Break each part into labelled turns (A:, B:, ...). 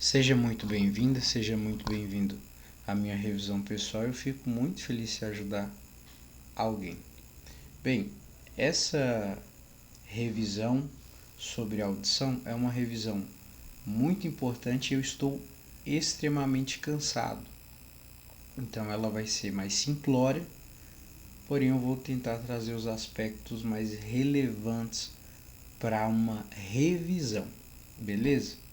A: Seja muito bem-vinda, seja muito bem-vindo à minha revisão pessoal. Eu fico muito feliz se ajudar alguém. Bem, essa revisão sobre audição é uma revisão muito importante e eu estou extremamente cansado. Então ela vai ser mais simplória, porém eu vou tentar trazer os aspectos mais relevantes para uma revisão, beleza?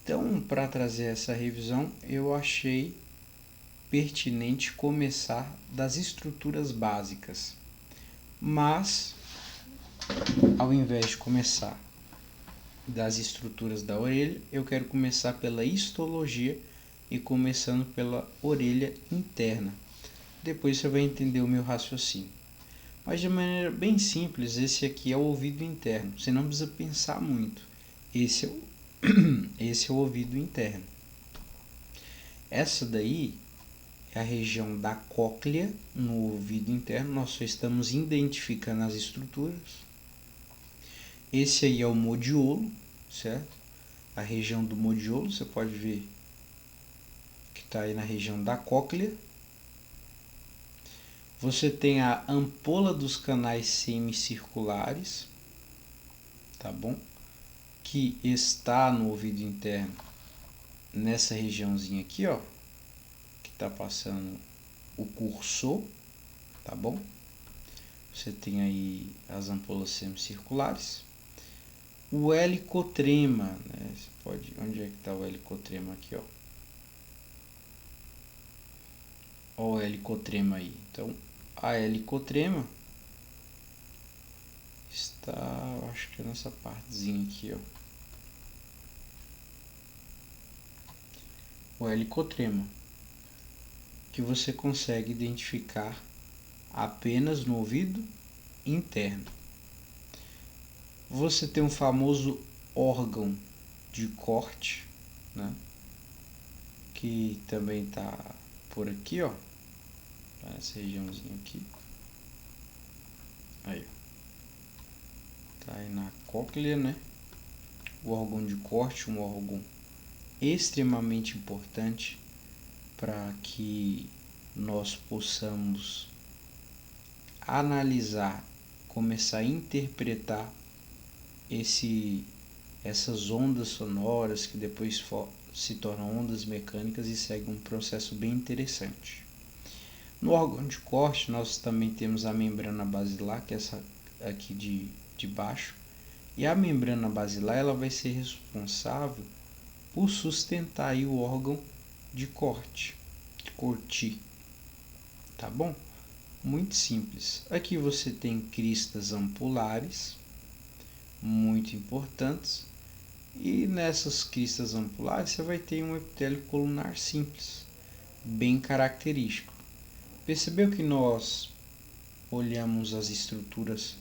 A: Então, para trazer essa revisão, eu achei pertinente começar das estruturas básicas. Mas, ao invés de começar das estruturas da orelha, eu quero começar pela histologia e começando pela orelha interna. Depois você vai entender o meu raciocínio. Mas de maneira bem simples, esse aqui é o ouvido interno. Você não precisa pensar muito. Esse é o ouvido interno. Essa daí é a região da cóclea no ouvido interno. Nós só estamos identificando as estruturas. Esse aí é o modiolo, certo? A região do modiolo, você pode ver que está aí na região da cóclea. Você tem a ampola dos canais semicirculares, tá bom? Que está no ouvido interno, nessa regiãozinha aqui, ó, que está passando o cursor, tá bom? Você tem aí as ampolas semicirculares. O helicotrema, né? Você pode, onde é que está o helicotrema aqui, ó? Ó o helicotrema aí. Então, a helicotrema está, acho que é nessa partezinha aqui, ó. O helicotrema, que você consegue identificar apenas no ouvido interno. Você tem um famoso órgão de corte, né? Que também está por aqui, ó. Essa regiãozinha aqui. Aí, tá aí na cóclea, né? O órgão de corte, um órgão extremamente importante para que nós possamos analisar, começar a interpretar essas ondas sonoras que depois se tornam ondas mecânicas e seguem um processo bem interessante. No órgão de corte nós também temos a membrana basilar, que é essa aqui de baixo, e a membrana basilar ela vai ser responsável por sustentar aí o órgão de corte, tá bom? Muito simples. Aqui você tem cristas ampulares, muito importantes, e nessas cristas ampulares você vai ter um epitélio colunar simples, bem característico. Percebeu que nós olhamos as estruturas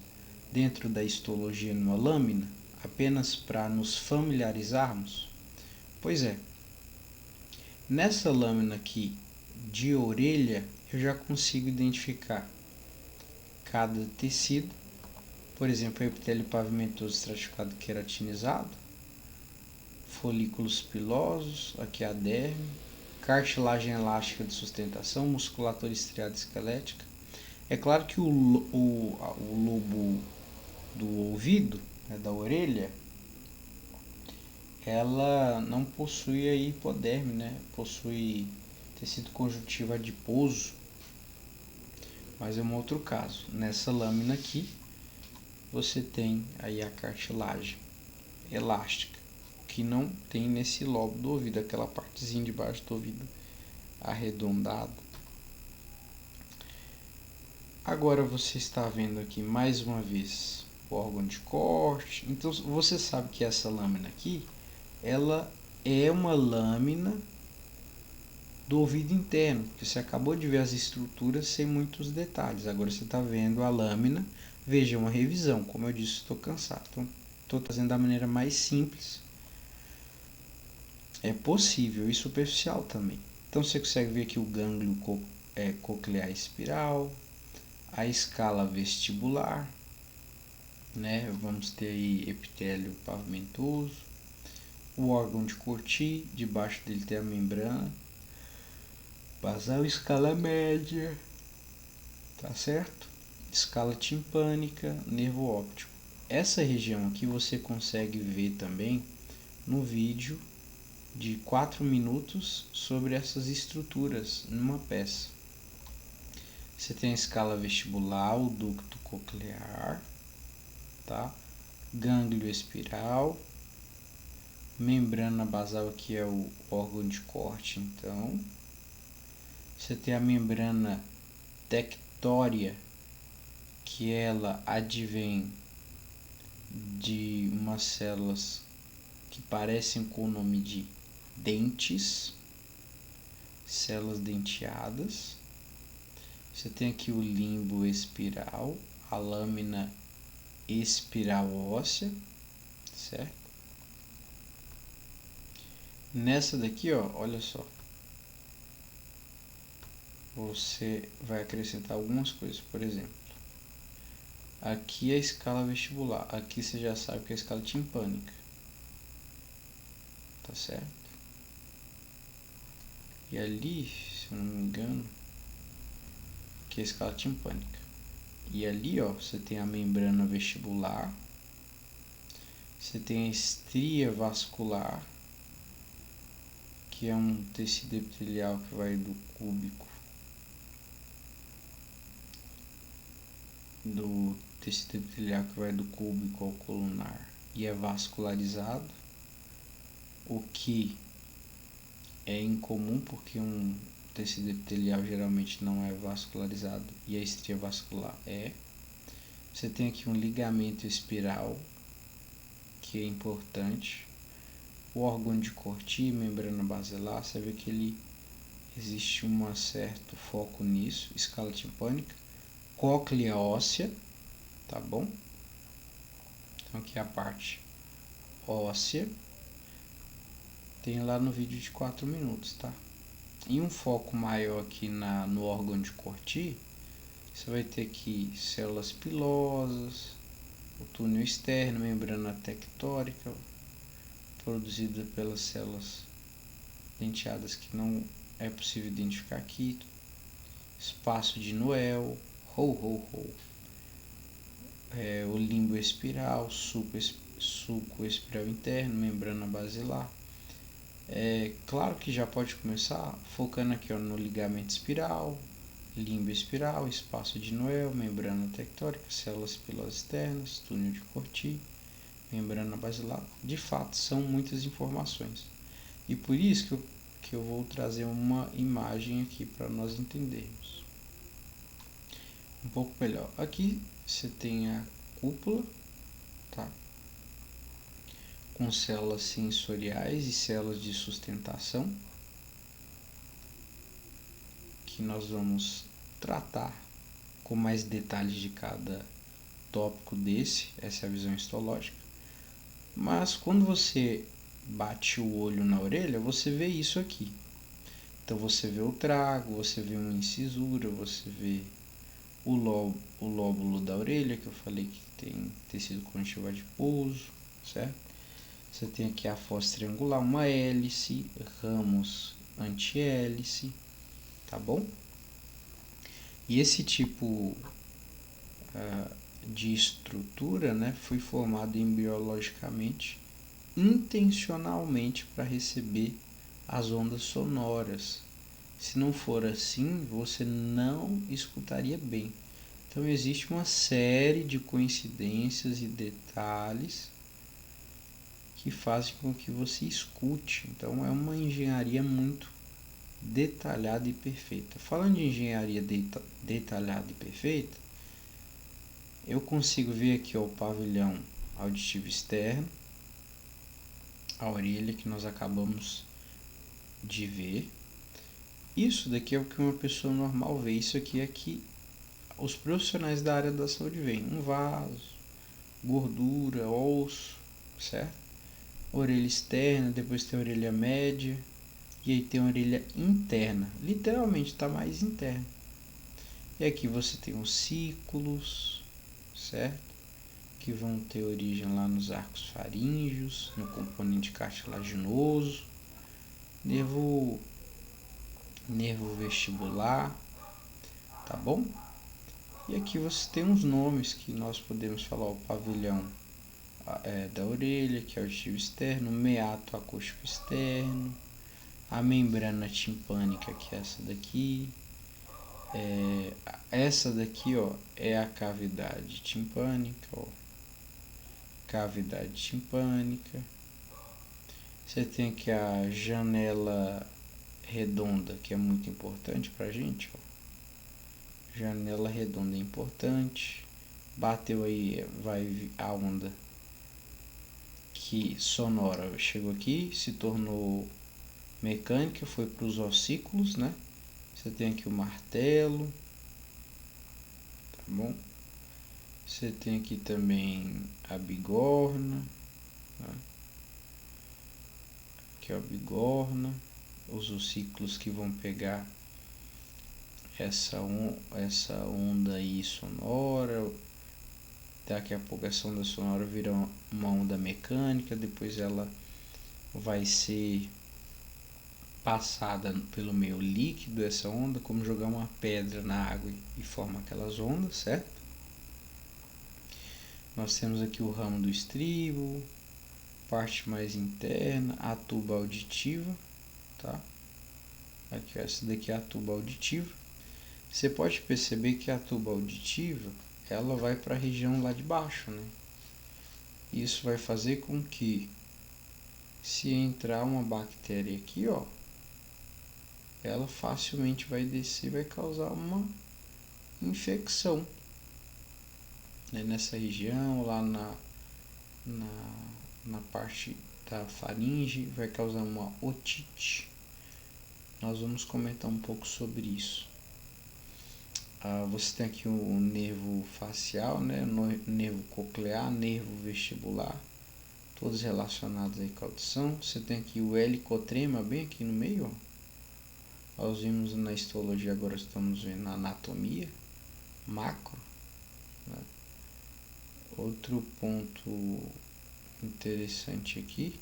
A: dentro da histologia numa lâmina, apenas para nos familiarizarmos? Pois é, nessa lâmina aqui de orelha, eu já consigo identificar cada tecido, por exemplo, o epitélio pavimentoso estratificado queratinizado, folículos pilosos, aqui a derme, cartilagem elástica de sustentação, musculatura estriada esquelética. É claro que o lobo do ouvido, né, da orelha, ela não possui aí hipoderme, né? Possui tecido conjuntivo adiposo, mas é um outro caso. Nessa lâmina aqui, você tem aí a cartilagem elástica, que não tem nesse lobo do ouvido, aquela partezinha de baixo do ouvido arredondada. Agora você está vendo aqui mais uma vez o órgão de corte. Então você sabe que essa lâmina aqui, ela é uma lâmina do ouvido interno, porque você acabou de ver as estruturas sem muitos detalhes. Agora você está vendo a lâmina. Veja, uma revisão. Como eu disse, estou cansado. Então, estou trazendo da maneira mais simples. É possível e superficial também. Então, você consegue ver aqui o gânglio coclear espiral, a escala vestibular, né? Vamos ter aí epitélio pavimentoso. O órgão de Corti, debaixo dele tem a membrana basal, escala média, tá certo? Escala timpânica, nervo óptico. Essa região aqui você consegue ver também no vídeo de 4 minutos sobre essas estruturas numa peça. Você tem a escala vestibular, o ducto coclear, tá? Gânglio espiral, membrana basal, que é o órgão de corte. Então, você tem a membrana tectória, que ela advém de umas células que parecem com o nome de dentes, células denteadas. Você tem aqui o limbo espiral, a lâmina espiral óssea, certo? Nessa daqui, ó, olha só, você vai acrescentar algumas coisas. Por exemplo, aqui é a escala vestibular, aqui você já sabe que é a escala timpânica, tá certo? E ali, se eu não me engano, que é a escala timpânica. E ali, ó, você tem a membrana vestibular, você tem a estria vascular, que é um tecido epitelial que vai do cúbico, ao colunar e é vascularizado, o que é incomum porque um tecido epitelial geralmente não é vascularizado e a estria vascular é. Você tem aqui um ligamento espiral, que é importante. O órgão de Corti, membrana basilar, você vê que ele existe um certo foco nisso. Escala timpânica, cóclea óssea, tá bom? Então aqui é a parte óssea, tem lá no vídeo de 4 minutos, tá? E um foco maior aqui no órgão de Corti, você vai ter aqui células pilosas, o túnel externo, membrana tectórica, produzida pelas células denteadas que não é possível identificar aqui, espaço de Noel, o limbo espiral, suco espiral interno, membrana basilar. Claro que já pode começar focando aqui, ó, no ligamento espiral, limbo espiral, espaço de Noel, membrana tectórica, células pilosas externas, túnel de Corti, membrana basilar. De fato, são muitas informações. E por isso que eu vou trazer uma imagem aqui para nós entendermos um pouco melhor. Aqui você tem a cúpula, tá? Com células sensoriais e células de sustentação, que nós vamos tratar com mais detalhes de cada tópico desse. Essa é a visão histológica. Mas quando você bate o olho na orelha, você vê isso aqui. Então você vê o trago, você vê uma incisura, você vê o lóbulo da orelha, que eu falei que tem tecido conjuntivo adiposo, certo? Você tem aqui a fossa triangular, uma hélice, ramos antihélice, tá bom? E esse tipo de estrutura, né, foi formado embriologicamente, intencionalmente para receber as ondas sonoras. Se não for assim, você não escutaria bem. Então existe uma série de coincidências e detalhes que fazem com que você escute. Então é uma engenharia muito detalhada e perfeita. Falando de engenharia detalhada e perfeita, eu consigo ver aqui, ó, o pavilhão auditivo externo, a orelha que nós acabamos de ver. Isso daqui é o que uma pessoa normal vê. Isso aqui é que os profissionais da área da saúde veem. Um vaso, gordura, osso, certo? Orelha externa, depois tem a orelha média, e aí tem a orelha interna. Literalmente está mais interna. E aqui você tem os ciclos, certo? que vão ter origem lá nos arcos faríngeos, no componente cartilaginoso, nervo vestibular, tá bom? E aqui você tem uns nomes que nós podemos falar: o pavilhão da orelha, que é o auditivo externo, o meato acústico externo, a membrana timpânica, que é essa daqui. Essa daqui, ó, é a cavidade timpânica, ó. Cavidade timpânica. Você tem aqui a janela redonda, que é muito importante pra gente, ó. Janela redonda é importante. Bateu aí, vai a onda que sonora chegou aqui, se tornou mecânica, foi para os ossículos, né? Você tem aqui o martelo, tá bom? Você tem aqui também a bigorna, né? Aqui é a bigorna, os ossículos que vão pegar essa onda aí sonora. Daqui a pouco essa onda sonora vira uma onda mecânica, depois ela vai ser passada pelo meio líquido, essa onda, como jogar uma pedra na água e forma aquelas ondas, certo? Nós temos aqui o ramo do estribo, parte mais interna, a tuba auditiva, tá? Aqui, essa daqui é a tuba auditiva. Você pode perceber que a tuba auditiva, ela vai para a região lá de baixo, né? Isso vai fazer com que, se entrar uma bactéria aqui, ó, ela facilmente vai descer e vai causar uma infecção, né, nessa região, lá na parte da faringe, vai causar uma otite. Nós vamos comentar um pouco sobre isso. Você tem aqui o nervo facial, né, o nervo coclear, nervo vestibular, todos relacionados aí com a audição. Você tem aqui o helicotrema bem aqui no meio, ó. Nós vimos na histologia, agora estamos vendo na anatomia macro, né? Outro ponto interessante aqui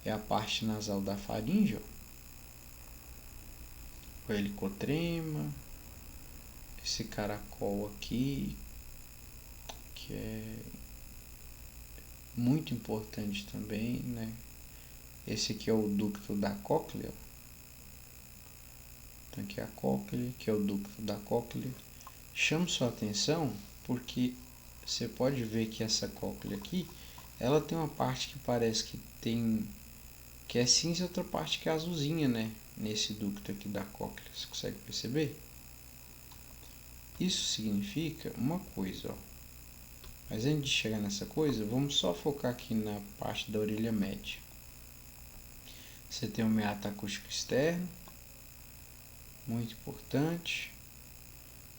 A: é a parte nasal da faringe, ó. O helicotrema, esse caracol aqui, que é muito importante também, né? Esse aqui é o ducto da cóclea. Então aqui é a cóclea, que é o ducto da cóclea. Chamo sua atenção porque você pode ver que essa cóclea aqui, ela tem uma parte que parece que é cinza e outra parte que é azulzinha, né? Nesse ducto aqui da cóclea, você consegue perceber? Isso significa uma coisa, ó. Mas antes de chegar nessa coisa, vamos só focar aqui na parte da orelha média. Você tem o meato acústico externo, muito importante.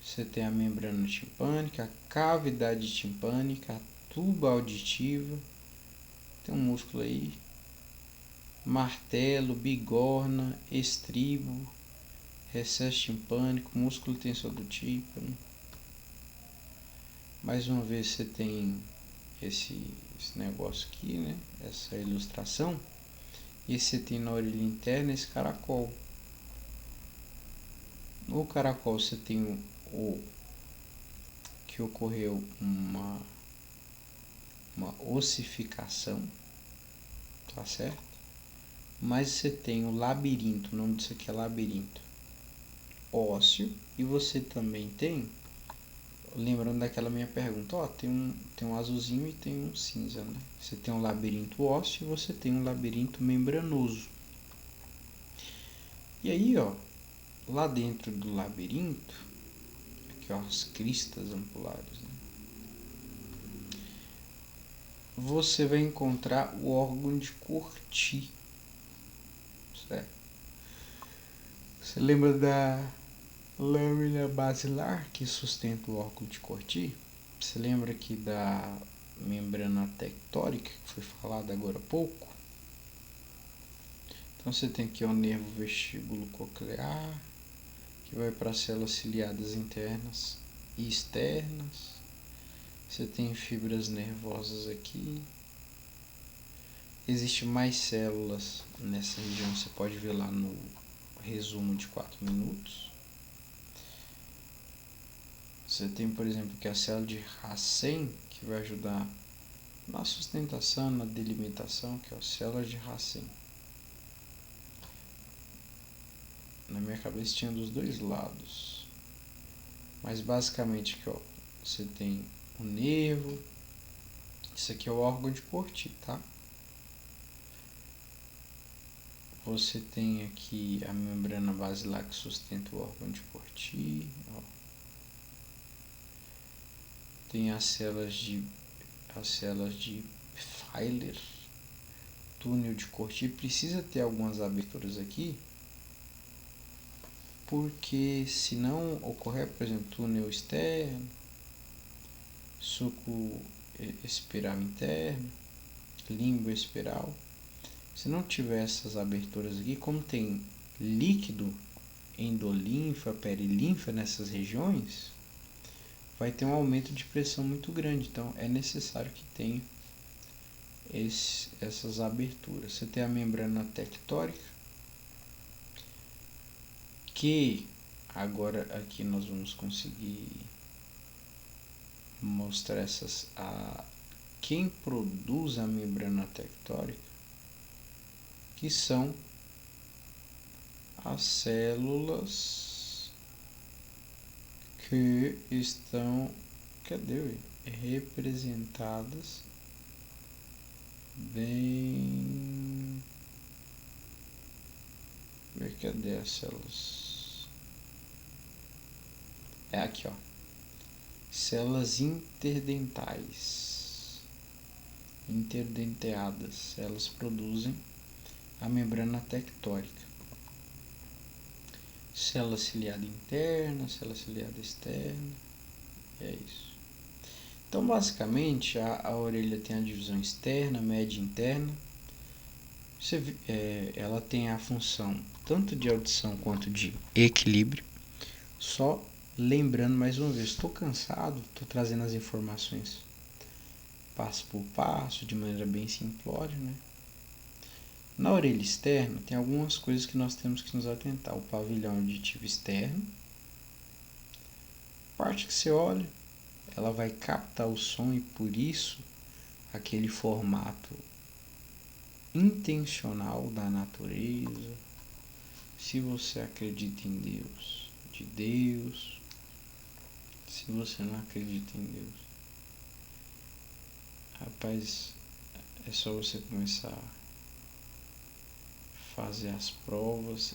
A: Você tem a membrana timpânica, a cavidade timpânica, a tuba auditiva. Tem um músculo aí. Martelo, bigorna, estribo, recesso timpânico, músculo tensor do tímpano. Mais uma vez você tem esse negócio aqui, né? Essa ilustração. E você tem na orelha interna esse caracol. No caracol você tem o que ocorreu uma ossificação, tá certo? Mas você tem o labirinto, o nome disso aqui é labirinto ósseo, e você também tem, lembrando daquela minha pergunta, ó, tem um azulzinho e tem um cinza, né? Você tem um labirinto ósseo e você tem um labirinto membranoso. E aí, ó, lá dentro do labirinto, aqui ó, as cristas ampulares, né? Você vai encontrar o órgão de Corti, certo? Você lembra da lâmina basilar que sustenta o órgão de Corti? Você lembra aqui da membrana tectórica que foi falada agora há pouco? Então você tem aqui o nervo vestíbulo coclear, que vai para as células ciliadas internas e externas. Você tem fibras nervosas aqui. Existem mais células nessa região, você pode ver lá no resumo de 4 minutos. Você tem, por exemplo, que a célula de Hansen, que vai ajudar na sustentação, na delimitação, que é a célula de Hansen. Na minha cabeça tinha dos dois lados. Mas basicamente aqui, ó, você tem o nervo. Isso aqui é o órgão de Corti, tá? Você tem aqui a membrana basilar que sustenta o órgão de Corti. Ó. Tem as células de Feiler, túnel de Corti. Precisa ter algumas aberturas aqui, porque se não ocorrer, por exemplo, túnel externo, suco espiral interno, língua espiral. Se não tiver essas aberturas aqui, como tem líquido, endolinfa, perilinfa nessas regiões, vai ter um aumento de pressão muito grande. Então é necessário que tenha essas aberturas. Você tem a membrana tectórica, que agora aqui nós vamos conseguir mostrar quem produz a membrana tectórica, que são as células que estão representadas bem. Cadê as células? É aqui, ó. Células interdentais, interdenteadas. Elas produzem a membrana tectórica. Célula ciliada interna, célula ciliada externa. É isso. Então, basicamente, a orelha tem a divisão externa, média e interna. Ela tem a função tanto de audição quanto de equilíbrio. Só lembrando mais uma vez, estou cansado, estou trazendo as informações passo por passo, de maneira bem simplória, né? Na orelha externa tem algumas coisas que nós temos que nos atentar. O pavilhão auditivo externo, parte que você olha, ela vai captar o som e por isso aquele formato intencional da natureza. Se você acredita em Deus, de Deus. Se você não acredita em Deus, rapaz, é só você começar a fazer as provas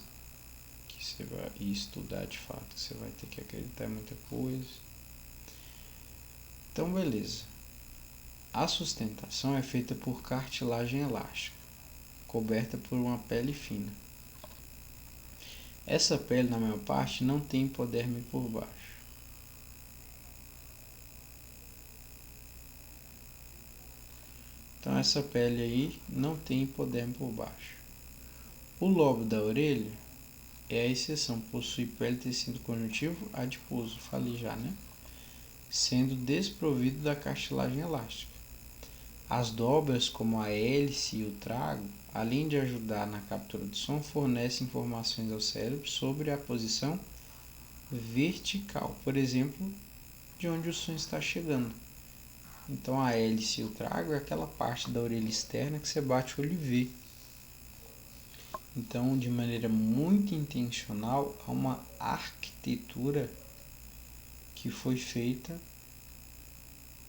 A: que você vai e estudar de fato, você vai ter que acreditar em muita coisa. Então, beleza. A sustentação é feita por cartilagem elástica, coberta por uma pele fina. Essa pele, na maior parte, não tem hipoderme por baixo. Então, essa pele aí não tem hipoderme por baixo. O lobo da orelha é a exceção, possui pele, tecido conjuntivo adiposo, falei já, né? Sendo desprovido da cartilagem elástica. As dobras, como a hélice e o trago, além de ajudar na captura do som, fornecem informações ao cérebro sobre a posição vertical, por exemplo, de onde o som está chegando. Então a hélice e o trago é aquela parte da orelha externa que você bate o olho e vê. Então, de maneira muito intencional, há uma arquitetura que foi feita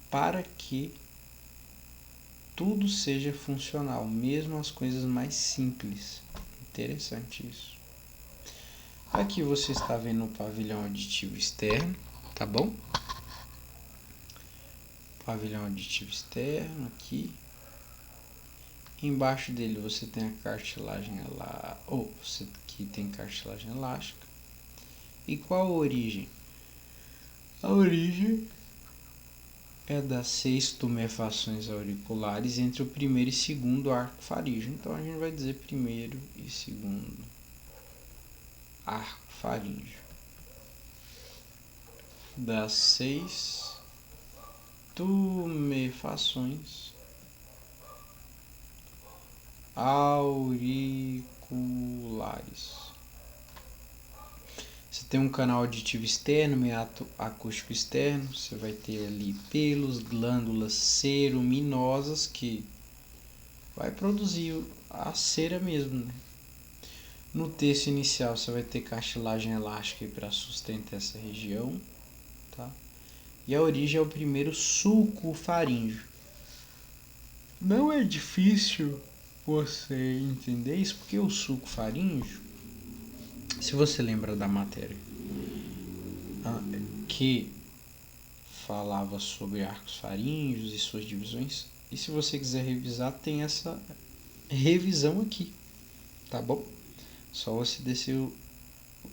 A: para que tudo seja funcional, mesmo as coisas mais simples. Interessante isso. Aqui você está vendo o pavilhão auditivo externo, tá bom? Pavilhão auditivo externo aqui. Embaixo dele você tem a cartilagem elástica, você aqui tem cartilagem elástica. E qual a origem? A origem é das 6 tumefações auriculares entre o primeiro e segundo arco faríngeo. Então a gente vai dizer primeiro e segundo arco faríngeo. Das 6 tumefações auriculares. Você tem um canal auditivo externo, meato acústico externo. Você vai ter ali pelos, glândulas ceruminosas que vai produzir a cera mesmo, né? No terço inicial você vai ter cartilagem elástica para sustentar essa região, tá? E a origem é o primeiro sulco faríngeo. Não é difícil você entender isso, porque o sulco faríngeo, se você lembra da matéria que falava sobre arcos faríngeos e suas divisões, e se você quiser revisar, tem essa revisão aqui, tá bom? Só você descer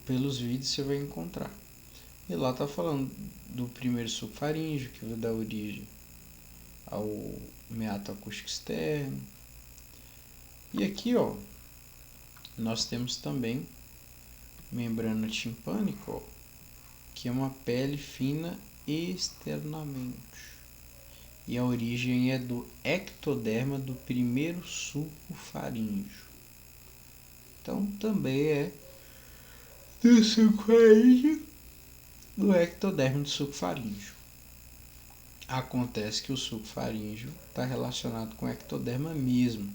A: pelos vídeos você vai encontrar. E lá tá falando do primeiro sulco faríngeo, que vai dar origem ao meato acústico externo. E aqui, ó, nós temos também membrana timpânica, ó, que é uma pele fina externamente. E a origem é do ectoderma do primeiro sulco faríngeo. Então também é do sulco faríngeo, do ectoderma do sulco faríngeo. Acontece que o sulco faríngeo está relacionado com o ectoderma mesmo.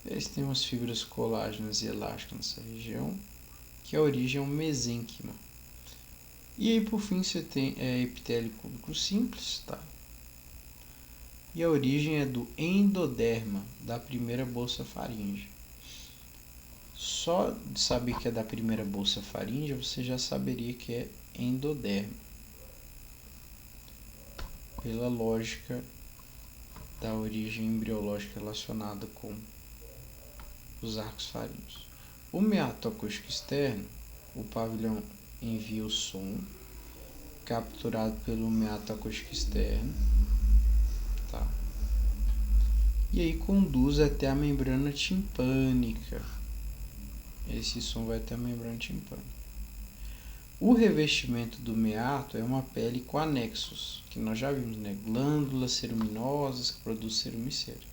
A: Eles têm umas fibras colágenas e elásticas nessa região, que a origem é um mesênquima. E aí por fim você tem epitélio cúbico simples, tá? E a origem é do endoderma da primeira bolsa faríngea. Só de saber que é da primeira bolsa faríngea, você já saberia que é endoderma, pela lógica da origem embriológica relacionada com os arcos faríngeos. O meato acústico externo, o pavilhão envia o som capturado pelo meato acústico externo, tá? E aí conduz até a membrana timpânica. Esse som vai até a membrana timpânica. O revestimento do meato é uma pele com anexos, que nós já vimos, né? Glândulas ceruminosas que produzem cerume e cera.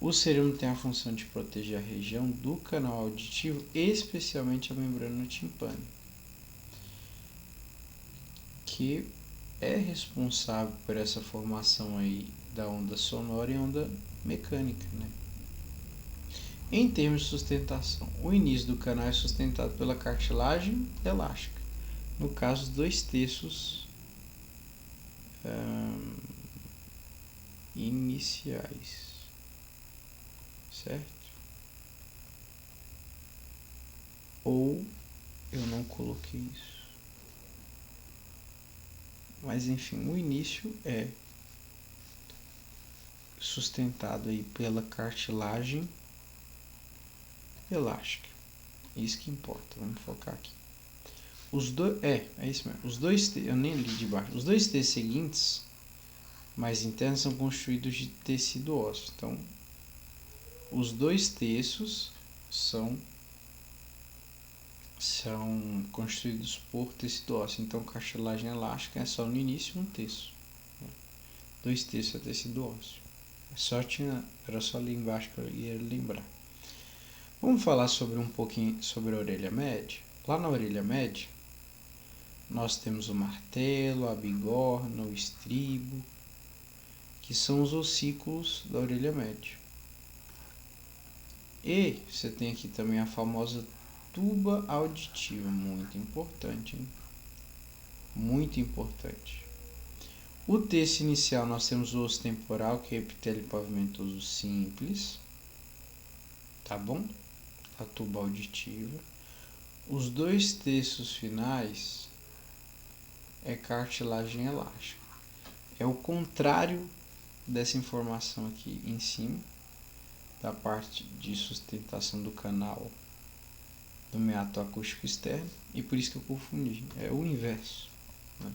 A: O cerume tem a função de proteger a região do canal auditivo, especialmente a membrana timpânica, que é responsável por essa formação aí da onda sonora e onda mecânica, né? Em termos de sustentação, o início do canal é sustentado pela cartilagem elástica, no caso, 2/3 iniciais, certo? Ou eu não coloquei isso. Mas enfim, o início é sustentado aí pela cartilagem elástica. Isso que importa, vamos focar aqui. É isso mesmo. Os dois, eu nem li de baixo. Os 2/3 seguintes, mais internos, são constituídos de tecido ósseo. Então, os 2/3 são constituídos por tecido ósseo. Então, cartilagem elástica é só no início 1/3. 2/3 é tecido ósseo. Era só ali embaixo que eu ia lembrar. Vamos falar sobre um pouquinho sobre a orelha média. Lá na orelha média, nós temos o martelo, a bigorna, o estribo, que são os ossículos da orelha média. E você tem aqui também a famosa tuba auditiva, muito importante, hein? Muito importante. O terço inicial nós temos o osso temporal, que é epitélio pavimentoso simples, tá bom? A tuba auditiva. Os 2/3 finais é cartilagem elástica. É o contrário dessa informação aqui em cima, da parte de sustentação do canal do meato acústico externo, e por isso que eu confundi, é o inverso, né?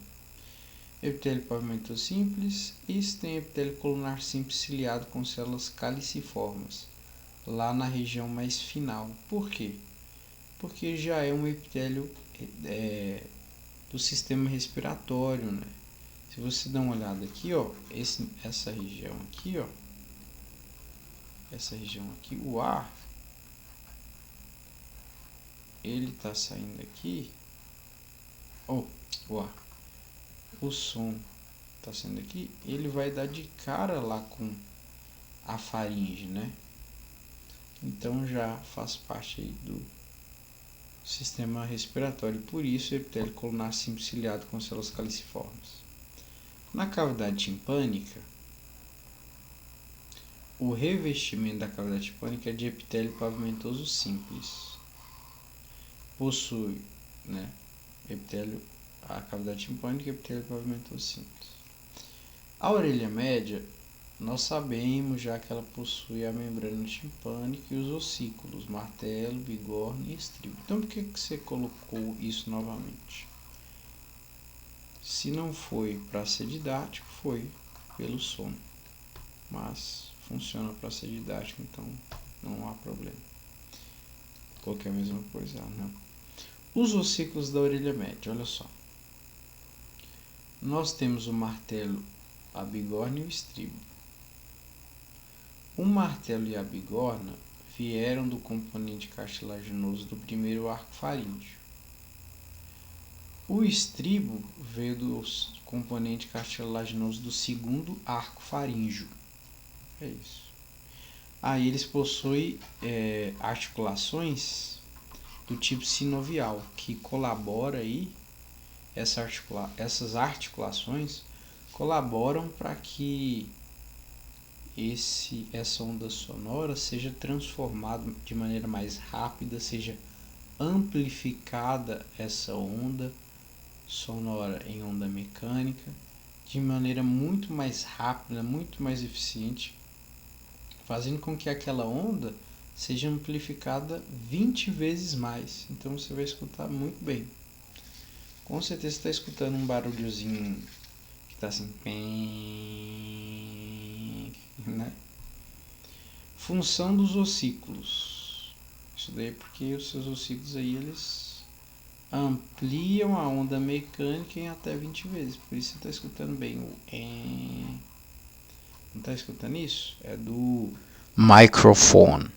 A: Epitélio pavimentoso simples, e tem epitélio colunar simples ciliado com células caliciformes, lá na região mais final. Por quê? Porque já é um epitélio do sistema respiratório, né? Se você dá uma olhada aqui, ó, essa região aqui, ó, essa região aqui, o ar, ele tá saindo aqui, ó, o ar, o som tá saindo aqui, ele vai dar de cara lá com a faringe, né? Então já faz parte aí do sistema respiratório, por isso o epitélio colunar simples ciliado com células caliciformes. Na cavidade timpânica, o revestimento da cavidade timpânica é de epitélio pavimentoso simples. Possui, né, a cavidade timpânica e epitélio pavimentoso simples. A orelha média, nós sabemos já que ela possui a membrana timpânica e os ossículos, martelo, bigorna e estribo. Então por que você colocou isso novamente? Se não foi para ser didático, foi pelo sono. Mas funciona para ser didático, então não há problema. Coloquei a mesma coisa, não. Os ossículos da orelha média, olha só. Nós temos o martelo, a bigorna e o estribo. O martelo e a bigorna vieram do componente cartilaginoso do primeiro arco faríngeo. O estribo veio do componente cartilaginoso do segundo arco faríngeo. É isso. Aí eles possuem articulações do tipo sinovial, que colabora aí, essas articulações colaboram para que essa onda sonora seja transformada de maneira mais rápida, seja amplificada essa onda sonora em onda mecânica de maneira muito mais rápida, muito mais eficiente, fazendo com que aquela onda seja amplificada 20 vezes mais. Então você vai escutar muito bem. Com certeza você está escutando um barulhozinho que está assim, né? Função dos ossículos. Isso daí é porque os seus ossículos aí, eles ampliam a onda mecânica em até 20 vezes. Por isso você está escutando bem o Não está escutando isso? É do microfone.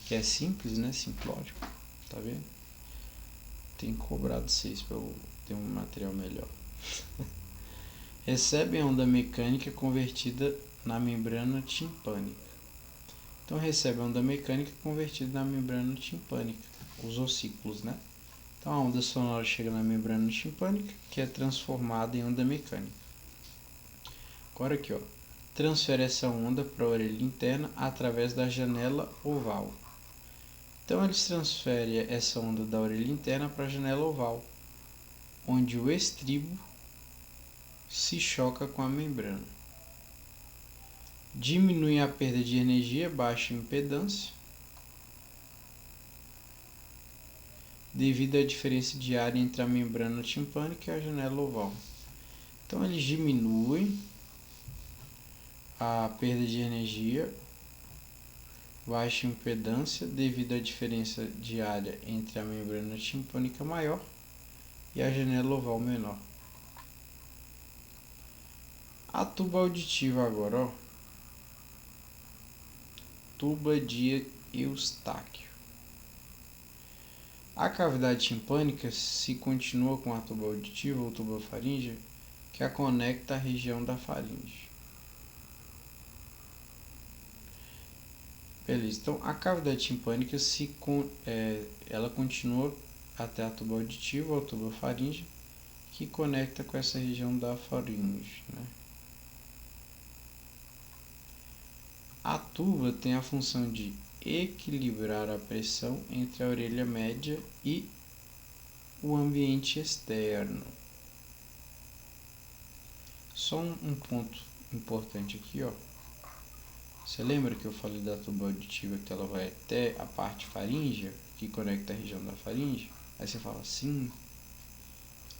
A: Que é simples, né? Simplório. Tá vendo? Tem cobrado 6 para eu ter um material melhor. Recebem a onda mecânica convertida na membrana timpânica. Então recebe a onda mecânica convertida na membrana timpânica, os ossículos, né? Então a onda sonora chega na membrana timpânica, que é transformada em onda mecânica. Agora aqui, ó, transfere essa onda para a orelha interna através da janela oval. Então eles transferem essa onda da orelha interna para a janela oval, onde o estribo se choca com a membrana. Diminui a perda de energia, baixa impedância, devido à diferença de área entre a membrana timpânica e a janela oval. Então eles diminuem a perda de energia, baixa impedância, devido à diferença de área entre a membrana timpânica maior e a janela oval menor. A tuba auditiva agora, ó. Tuba de Eustáquio. A cavidade timpânica se continua com a tuba auditiva ou tuba faríngea, que a conecta à região da faringe. Beleza, então a cavidade timpânica ela continua até a tuba auditiva ou tuba faríngea, que conecta com essa região da faringe, né? A tuba tem a função de equilibrar a pressão entre a orelha média e o ambiente externo. Só um ponto importante aqui, ó. Você lembra que eu falei da tuba auditiva que ela vai até a parte faríngea, que conecta a região da faringe? Aí você fala, sim,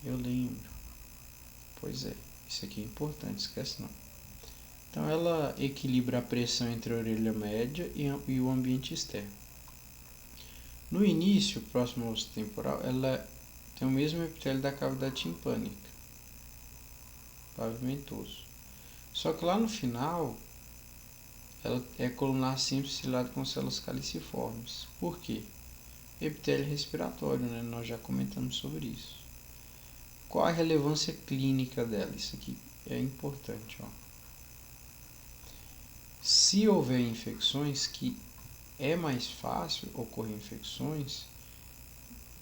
A: eu lembro. Pois é, isso aqui é importante, esquece não. Então ela equilibra a pressão entre a orelha média e o ambiente externo. No início, próximo ao osso temporal, ela tem o mesmo epitélio da cavidade timpânica. pavimentoso. Só que lá no final, ela é colunar simples ciliado com células caliciformes. Por quê? Epitélio respiratório, né? Nós já comentamos sobre isso. Qual a relevância clínica dela? Isso aqui é importante, ó. Se houver infecções, que é mais fácil ocorrer infecções,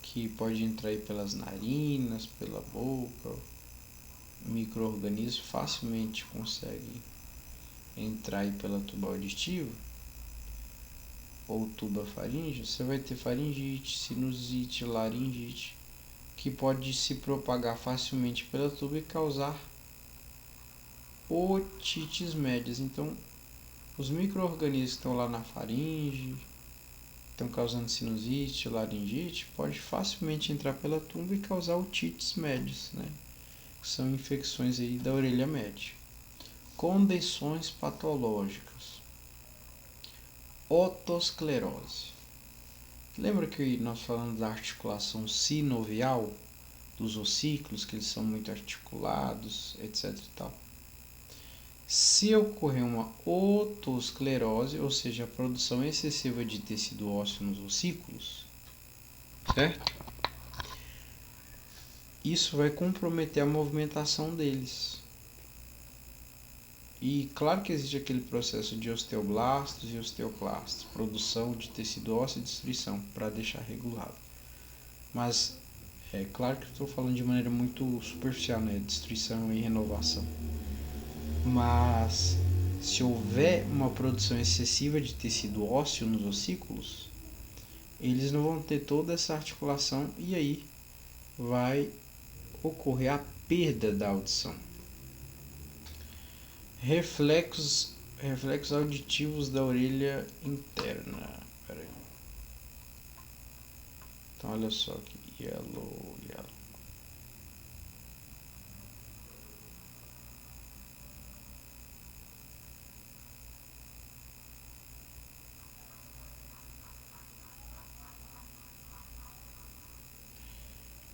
A: que pode entrar aí pelas narinas, pela boca, micro-organismos facilmente conseguem entrar aí pela tuba auditiva ou tuba faríngea. Você vai ter faringite, sinusite, laringite, que pode se propagar facilmente pela tuba e causar otites médias. Então, os micro-organismos que estão lá na faringe, estão causando sinusite, laringite, pode facilmente entrar pela tuba e causar otites médias, né? São infecções aí da orelha média. Condições patológicas. Otosclerose. Lembra que nós falamos da articulação sinovial dos ossículos, que eles são muito articulados, etc e tal. Se ocorrer uma otosclerose, ou seja, a produção excessiva de tecido ósseo nos ossículos, certo? Isso vai comprometer a movimentação deles. E claro que existe aquele processo de osteoblastos e osteoclastos, produção de tecido ósseo e destruição, para deixar regulado. Mas é claro que eu estou falando de maneira muito superficial, né? Destruição e renovação. Mas se houver uma produção excessiva de tecido ósseo nos ossículos, eles não vão ter toda essa articulação e aí vai ocorrer a perda da audição. Reflexos auditivos da orelha interna. Peraí. Então olha só aqui, yellow.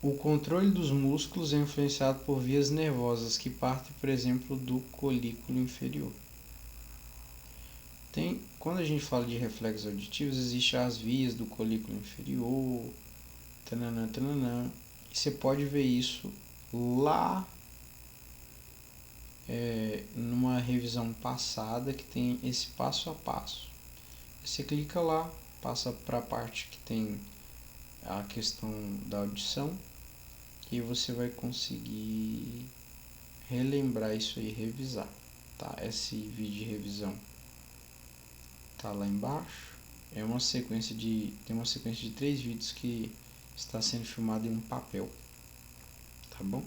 A: O controle dos músculos é influenciado por vias nervosas que partem, por exemplo, do colículo inferior. Quando a gente fala de reflexos auditivos, existem as vias do colículo inferior, tananã, tananã, e você pode ver isso lá numa revisão passada que tem esse passo a passo. Você clica lá, passa para a parte que tem a questão da audição e você vai conseguir relembrar isso aí, revisar, tá? Esse vídeo de revisão tá lá embaixo. Tem uma sequência de 3 vídeos que está sendo filmado em um papel, tá bom?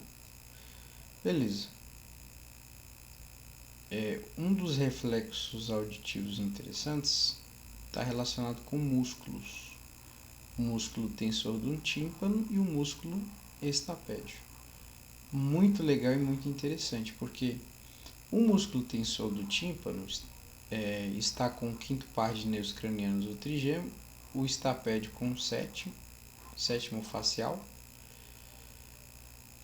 A: Beleza. Um dos reflexos auditivos interessantes está relacionado com músculos. O músculo tensor do tímpano e o músculo estapédio. Muito legal e muito interessante, porque o músculo tensor do tímpano está com o quinto par de nervos cranianos, o trigêmeo, o estapédio com o sétimo facial.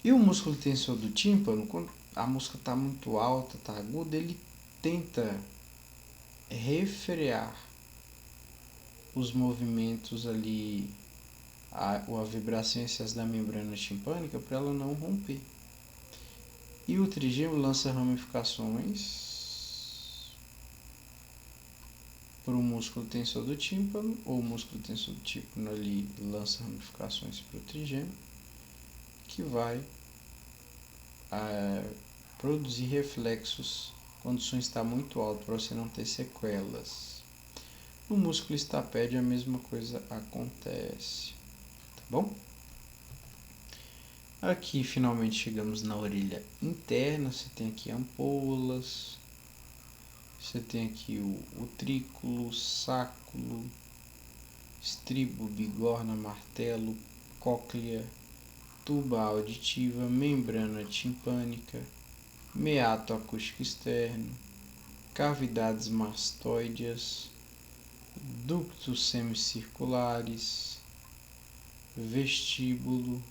A: E o músculo tensor do tímpano, quando a música está muito alta, está aguda, ele tenta refrear os movimentos ali, a vibração em excesso da membrana timpânica para ela não romper. E o trigêmeo lança ramificações para o músculo tensor do tímpano, ou o músculo tensor do tímpano ali lança ramificações para o trigêmeo, que vai produzir reflexos quando o som está muito alto, para você não ter sequelas. No músculo estapédio a mesma coisa acontece, tá bom? Aqui finalmente chegamos na orelha interna. Você tem aqui ampolas, você tem aqui o utrículo, sáculo, estribo, bigorna, martelo, cóclea, tuba auditiva, membrana timpânica, meato acústico externo, cavidades mastoideas, ductos semicirculares, vestíbulo,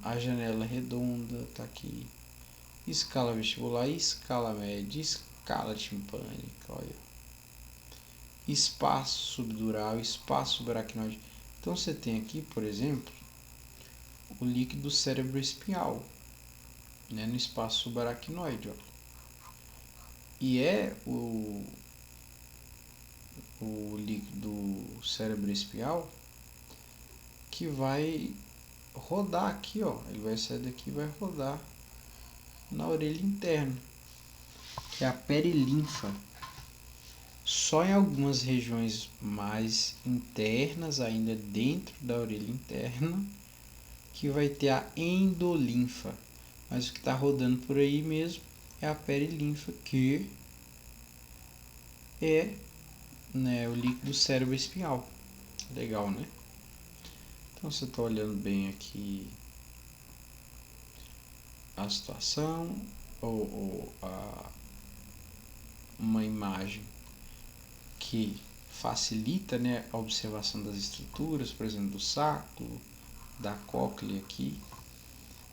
A: a janela redonda está aqui, escala vestibular, escala média, escala timpânica, olha. Espaço subdural, espaço subaracnoide. Então você tem aqui, por exemplo, o líquido cérebroespinhal, né, no espaço subaracnoide, ó. E é o líquido cérebroespinhal que vai rodar aqui, ó. Ele vai sair daqui e vai rodar na orelha interna, que é a perilinfa. Só em algumas regiões mais internas, ainda dentro da orelha interna, que vai ter a endolinfa. Mas o que está rodando por aí mesmo é a perilinfa, que é, né, o líquido cérebroespinhal. Legal, né? Então você está olhando bem aqui a situação, ou uma imagem que facilita, né, a observação das estruturas, por exemplo, do sacro, da cóclea aqui,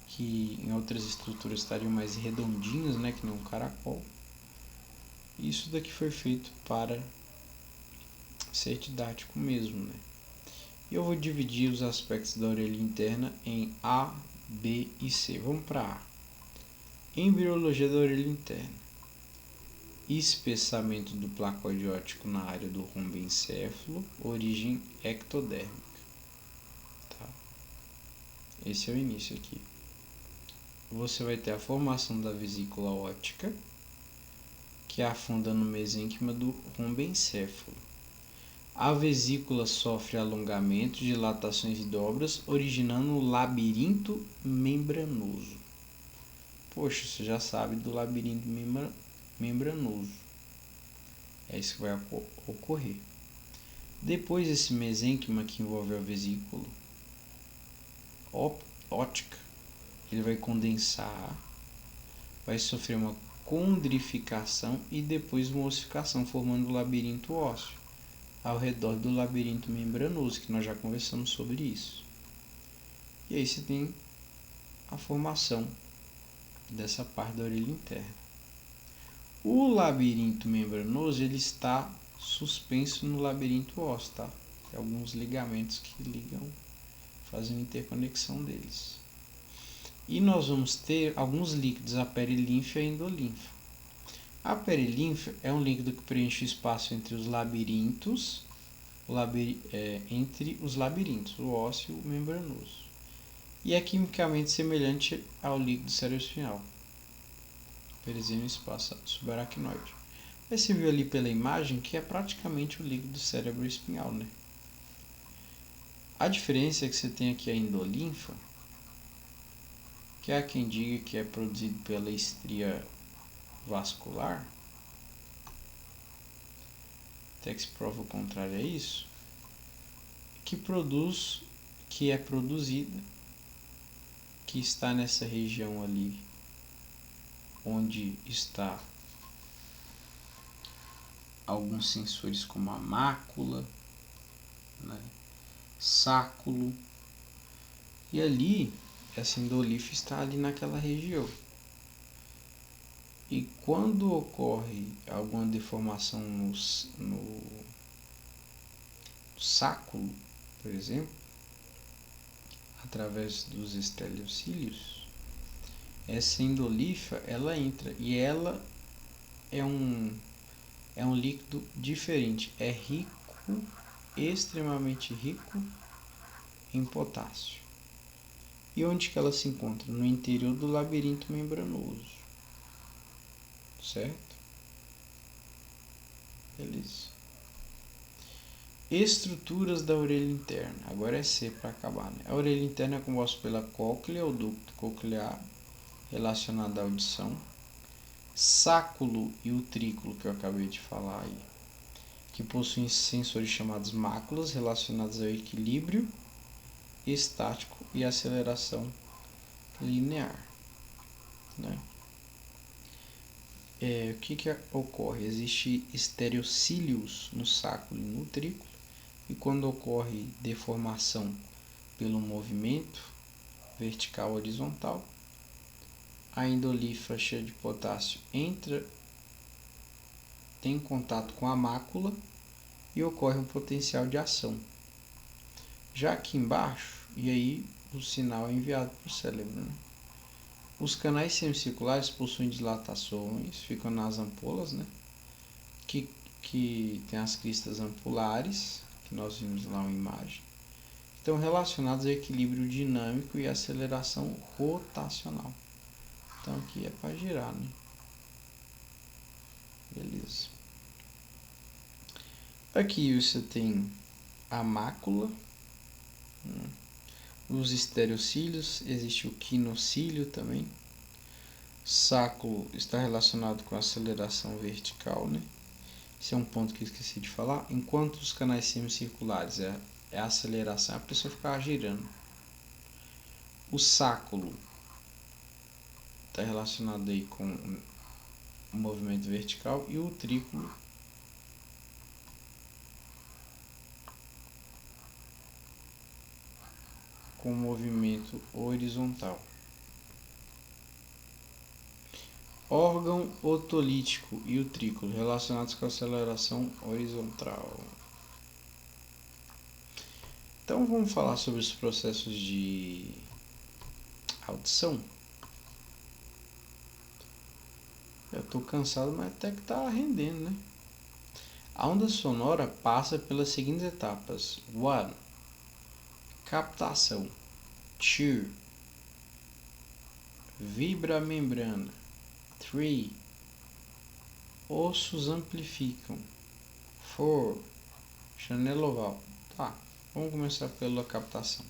A: que em outras estruturas estariam mais redondinhas, né, que nem um caracol. Isso daqui foi feito para ser didático mesmo, né? E eu vou dividir os aspectos da orelha interna em A, B e C. Vamos para A. Embriologia da orelha interna. Espessamento do placoide óptico na área do romboencéfalo, origem ectodérmica. Tá? Esse é o início aqui. Você vai ter a formação da vesícula óptica, que afunda no mesênquima do romboencéfalo. A vesícula sofre alongamento, dilatações e dobras, originando um labirinto membranoso. Poxa, você já sabe do labirinto membranoso. É isso que vai ocorrer. Depois desse mesênquima que envolve a vesícula óptica, ele vai condensar, vai sofrer uma condrificação e depois uma ossificação, formando o labirinto ósseo ao redor do labirinto membranoso, que nós já conversamos sobre isso. E aí você tem a formação dessa parte da orelha interna. O labirinto membranoso, ele está suspenso no labirinto ósseo, tá? Tem alguns ligamentos que ligam, fazem interconexão deles. E nós vamos ter alguns líquidos, a perilinfa e a endolinfa. A perilinfa é um líquido que preenche o espaço entre os labirintos, o ósseo e o membranoso. E é quimicamente semelhante ao líquido cerebroespinhal, presente no espaço subaracnoide. Aí você viu ali pela imagem que é praticamente o líquido cerebroespinhal, né? A diferença é que você tem aqui a endolinfa, que há quem diga que é produzido pela estria vascular, até que se prova o contrário, é isso, que é produzida, que está nessa região ali, onde está alguns sensores como a mácula, né, sáculo, e ali essa endolinfa está ali naquela região. E quando ocorre alguma deformação no sáculo, por exemplo, através dos estereocílios, essa endolinfa ela entra e ela é um líquido diferente, é rico, extremamente rico em potássio. E onde que ela se encontra? No interior do labirinto membranoso, certo? Beleza. Estruturas da orelha interna. Agora é C para acabar, né? A orelha interna é composta pela cóclea, o ducto coclear, relacionado à audição, sáculo e utrículo, que eu acabei de falar aí, que possuem sensores chamados máculas, relacionados ao equilíbrio estático e aceleração linear, né? O que ocorre? Existe estereocílios no sáculo e no utrículo, e quando ocorre deformação pelo movimento vertical horizontal, a endolífera cheia de potássio tem contato com a mácula e ocorre um potencial de ação. Já aqui embaixo, e aí o sinal é enviado para o cérebro, né? Os canais semicirculares possuem dilatações, ficam nas ampolas, né? Que tem as cristas ampulares, que nós vimos lá uma imagem, estão relacionados ao equilíbrio dinâmico e aceleração rotacional. Então aqui é para girar, né? Beleza. Aqui você tem a mácula, os estereocílios, existe o quinocílio também. Sacro está relacionado com a aceleração vertical, né? Esse é um ponto que eu esqueci de falar. Enquanto os canais semicirculares é a aceleração, a pessoa fica girando. O sacro está relacionado aí com o movimento vertical e o utrículo com o movimento horizontal. Órgão otolítico e utrículo relacionados com a aceleração horizontal. Então vamos falar sobre os processos de audição. Eu estou cansado, mas até que está rendendo, né? A onda sonora passa pelas seguintes etapas: 1. Captação. 2. Vibra a membrana. 3. Ossos amplificam. 4. Janela oval. Tá, vamos começar pela captação.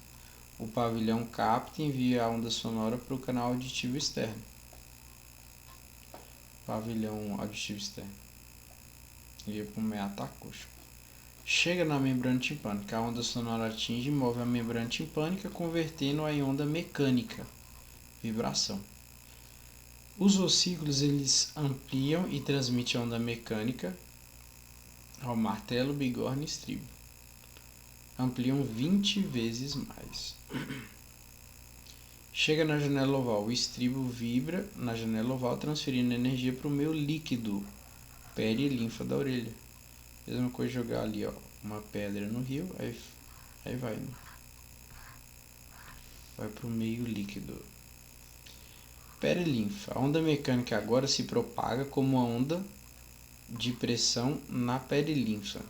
A: O pavilhão capta e envia a onda sonora para o canal auditivo externo. Pavilhão auditivo externo. Envia para o meato acústico. Chega na membrana timpânica. A onda sonora atinge e move a membrana timpânica, convertendo-a em onda mecânica. Vibração. Os ossículos eles ampliam e transmitem a onda mecânica ao martelo, bigorna e estribo. Ampliam 20 vezes mais. Chega na janela oval, o estribo vibra na janela oval, transferindo energia para o meio líquido, perilinfa da orelha. Mesma coisa jogar ali, ó, uma pedra no rio, aí vai, né? Vai para o meio líquido. Perilinfa. A onda mecânica agora se propaga como uma onda de pressão na perilinfa.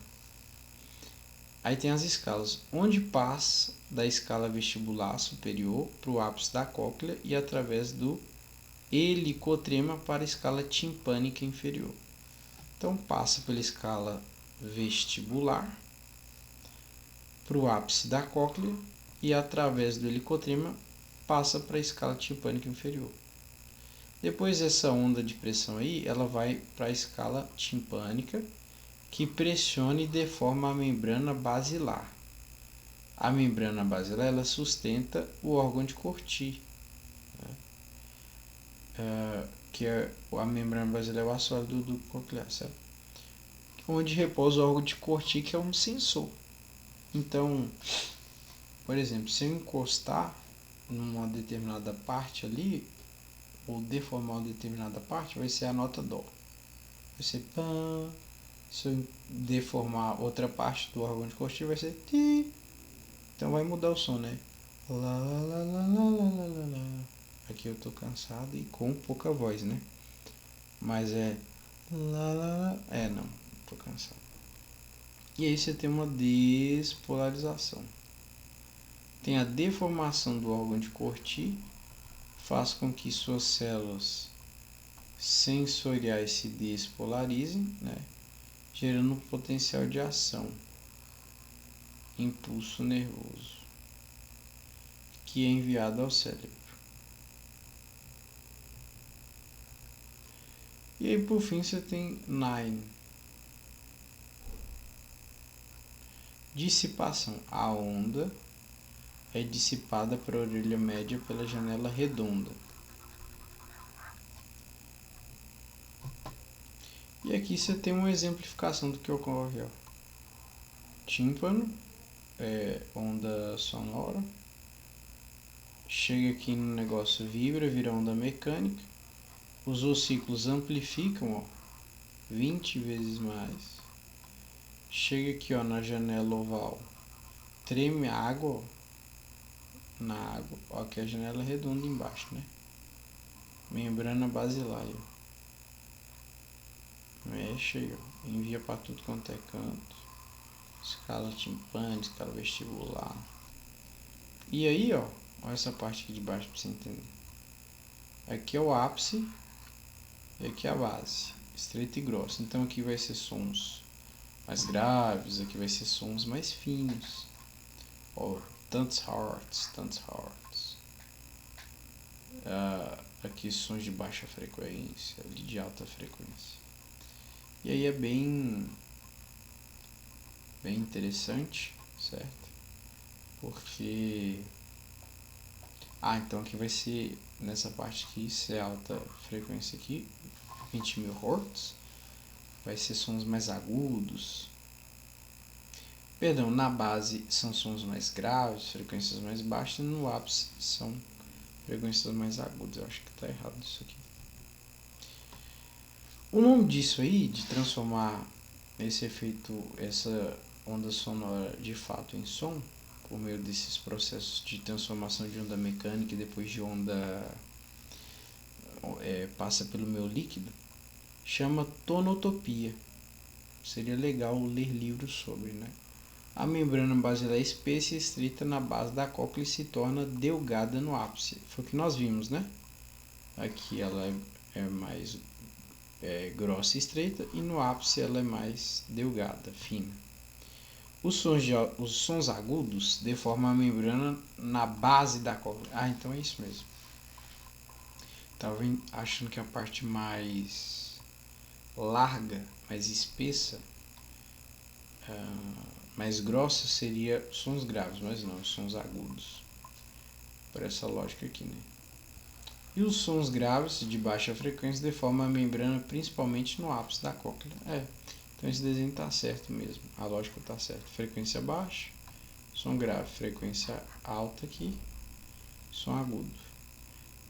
A: Aí tem as escalas, onde passa da escala vestibular superior para o ápice da cóclea e através do helicotrema para a escala timpânica inferior. Então passa pela escala vestibular para o ápice da cóclea e através do helicotrema passa para a escala timpânica inferior. Depois dessa onda de pressão aí, ela vai para a escala timpânica, que pressiona e deforma a membrana basilar. A membrana basilar ela sustenta o órgão de Corti, né? Que é a membrana basilar é o assoalho do ducto coclear, certo? Onde repousa o órgão de Corti, que é um sensor. Então, por exemplo, se eu encostar numa determinada parte ali, ou deformar uma determinada parte, vai ser a nota Dó. Vai ser Pã. Se eu deformar outra parte do órgão de Corti, vai ser Ti. Então vai mudar o som, né? Lá, lá, lá, lá, lá, lá, lá. Aqui eu tô cansado e com pouca voz, né? Mas é lá, lá, lá. Não, tô cansado. E aí você tem uma despolarização. Tem a deformação do órgão de Corti, faz com que suas células sensoriais se despolarizem, né? Gerando um potencial de ação, impulso nervoso, que é enviado ao cérebro. E aí por fim você tem 9. Dissipação. A onda é dissipada para a orelha média pela janela redonda. E aqui você tem uma exemplificação do que ocorre, ó. Tímpano, onda sonora. Chega aqui no negócio, vira onda mecânica. Os ossículos amplificam, ó, 20 vezes mais. Chega aqui, ó, na janela oval, treme a água, ó, na água. Ó, aqui a janela é redonda embaixo, né? Membrana basilar, ó. Mexe aí, ó. Envia para tudo quanto é canto. Escala timpânica, escala vestibular. E aí, ó, olha essa parte aqui de baixo para você entender. Aqui é o ápice e aqui é a base, estreita e grossa. Então aqui vai ser sons mais graves, aqui vai ser sons mais finos. Ó, tantos hertz, tantos hertz. Aqui sons de baixa frequência, ali de alta frequência. E aí é bem interessante, certo? Porque então aqui vai ser, nessa parte aqui, se é alta frequência aqui, 20.000 Hz, vai ser sons mais agudos. Perdão, na base são sons mais graves, frequências mais baixas, e no ápice são frequências mais agudas. Eu acho que está errado isso aqui. O nome disso aí, de transformar esse efeito, essa onda sonora de fato em som, por meio desses processos de transformação de onda mecânica e depois de onda passa pelo meu líquido, chama tonotopia. Seria legal ler livros sobre, né? A membrana basilar é espessa e estreita na base da cóclea e se torna delgada no ápice. Foi o que nós vimos, né? Aqui ela é mais grossa e estreita e no ápice ela é mais delgada, fina. Os sons agudos deformam a membrana na base da cóclea. Então é isso mesmo. Estava achando que a parte mais larga, mais espessa, mais grossa seria sons graves, mas não, sons agudos. Por essa lógica aqui, né? E os sons graves de baixa frequência deformam a membrana principalmente no ápice da cóclea. Então esse desenho está certo mesmo, a lógica está certa. Frequência baixa, som grave, frequência alta aqui, som agudo.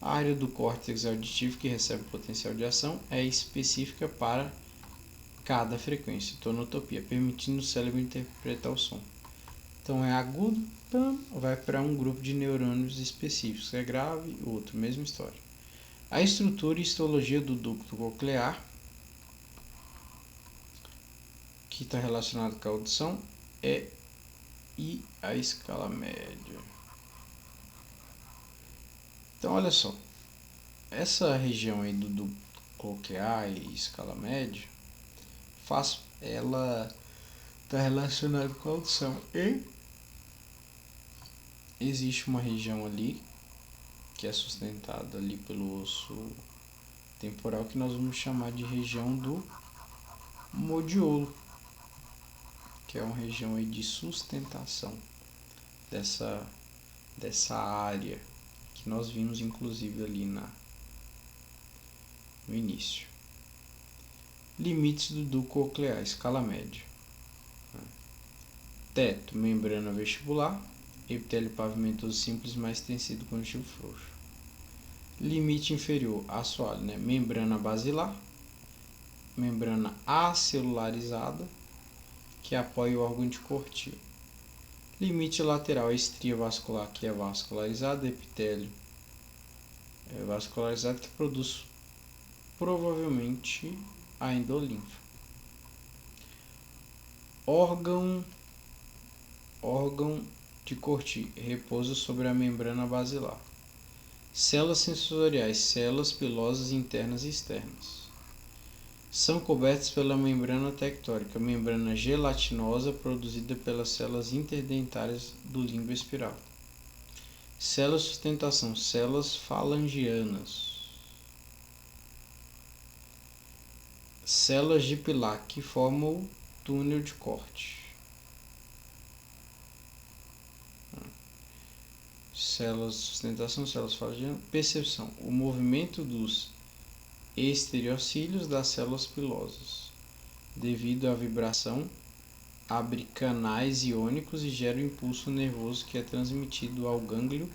A: A área do córtex auditivo que recebe o potencial de ação é específica para cada frequência, tonotopia, permitindo o cérebro interpretar o som. Então é agudo, vai para um grupo de neurônios específicos, é grave, outro, mesma história. A estrutura e histologia do ducto coclear, que está relacionado com a audição, e a escala média. Então olha só, essa região aí do ducto coclear e escala média, ela está relacionada com a audição e existe uma região ali que é sustentada ali pelo osso temporal que nós vamos chamar de região do modiolo, que é uma região aí de sustentação dessa área que nós vimos inclusive ali no início. Limites do ducto coclear, escala média. Teto, membrana vestibular, epitélio pavimentoso simples mais tecido conjuntivo frouxo. Limite inferior, assoalho, né? Membrana basilar, membrana acelularizada, que apoia o órgão de Corti. Limite lateral, estria vascular, que é vascularizada, epitélio vascularizado, que produz provavelmente a endolinfa. Órgão de Corti, repousa sobre a membrana basilar. Células sensoriais, células pilosas internas e externas. São cobertas pela membrana tectórica, membrana gelatinosa produzida pelas células interdentárias do limbo espiral. Células de sustentação, células falangianas. Células de pilar, que formam o túnel de corte. Células de sustentação, células falangianas. Percepção, o movimento dos estereocílios das células pilosas. Devido à vibração, abre canais iônicos e gera o impulso nervoso que é transmitido ao gânglio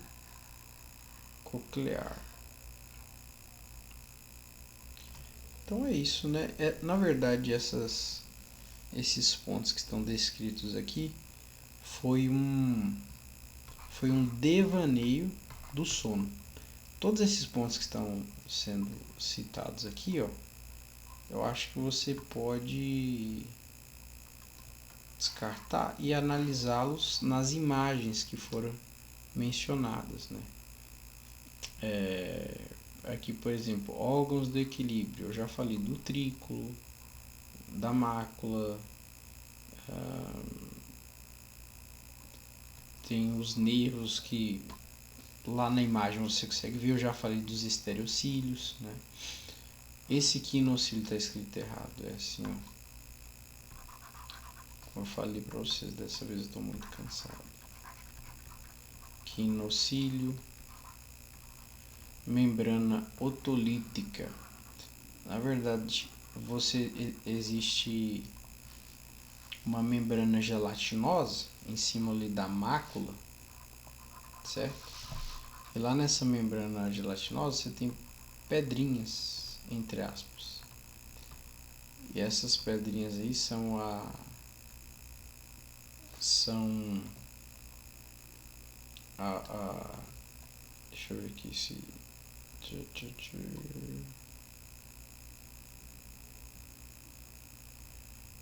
A: coclear. Então é isso, né? Na verdade, esses pontos que estão descritos aqui foi um devaneio do sono. Todos esses pontos que estão sendo citados aqui, ó, eu acho que você pode descartar e analisá-los nas imagens que foram mencionadas, né? Aqui, por exemplo, órgãos do equilíbrio. Eu já falei do utrículo, da mácula, tem os nervos que lá na imagem você consegue ver. Eu já falei dos estereocílios, né? Esse quinocílio está escrito errado, é assim, ó. Como eu falei para vocês, dessa vez eu estou muito cansado. Quinocílio, membrana otolítica. Na verdade, existe uma membrana gelatinosa em cima ali da mácula, certo? E lá nessa membrana gelatinosa você tem pedrinhas, entre aspas. E essas pedrinhas aí são deixa eu ver aqui se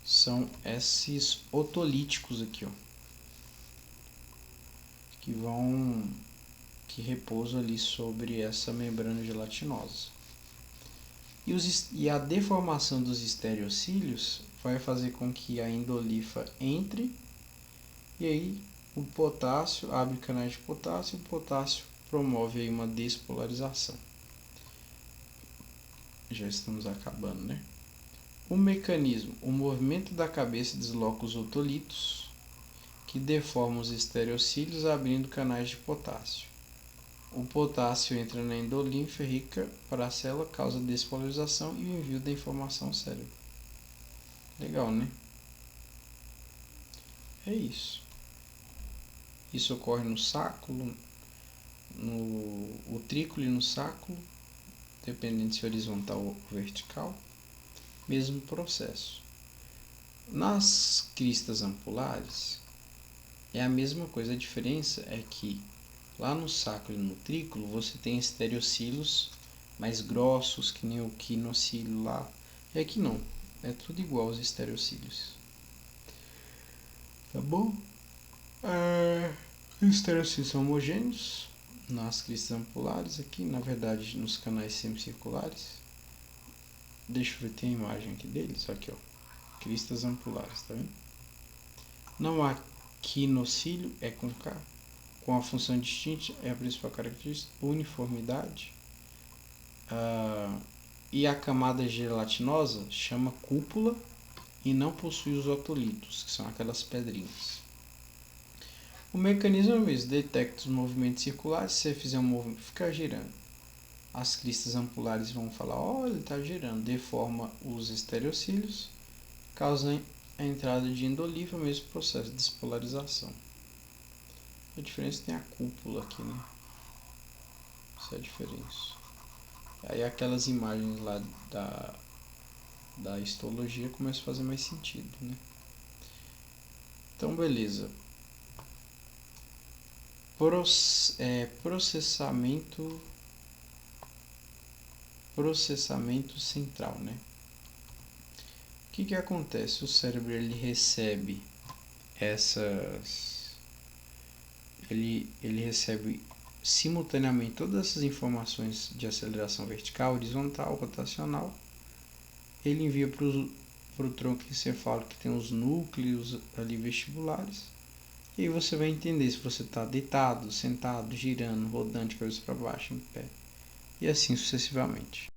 A: são esses otolíticos aqui, ó, que repousam ali sobre essa membrana gelatinosa. E a deformação dos estereocílios vai fazer com que a endolifa entre, e aí o potássio abre canais de potássio, e o potássio promove aí uma despolarização. Já estamos acabando, né? O mecanismo: o movimento da cabeça desloca os otolitos, que deformam os estereocílios abrindo canais de potássio. O potássio entra na endolinfa rica para a célula, causa despolarização e o envio da informação ao cérebro. Legal, né? É isso. Isso ocorre no sáculo, no utrículo e no sáculo, dependendo se horizontal ou vertical. Mesmo processo. Nas cristas ampulares é a mesma coisa. A diferença é que lá no sáculo e no utrículo você tem estereocílios mais grossos, que nem o quinocílio lá. E aqui não, é tudo igual aos estereocílios. Tá bom? Os estereocílios são homogêneos nas cristas ampulares aqui, na verdade nos canais semicirculares. Deixa eu ver, tem a imagem aqui deles, aqui ó, cristas ampulares, tá vendo? Não há quinocílio, é com K, com a função distinta, é a principal característica, uniformidade. E a camada gelatinosa chama cúpula e não possui os otolitos, que são aquelas pedrinhas. O mecanismo é o mesmo, detecta os movimentos circulares, se você fizer um movimento, fica girando. As cristas ampulares vão falar, olha, ele está girando, deforma os estereocílios, causa a entrada de endolifa, o mesmo processo de despolarização. A diferença tem a cúpula aqui, né? Essa é a diferença. Aí aquelas imagens lá da histologia começam a fazer mais sentido, né? Então, beleza. Processamento central, né? O que acontece? O cérebro ele recebe ele recebe simultaneamente todas essas informações de aceleração vertical, horizontal, rotacional. Ele envia para o tronco encefálico, que tem os núcleos ali vestibulares. E aí você vai entender se você está deitado, sentado, girando, rodando de cabeça para baixo, em pé. E assim sucessivamente.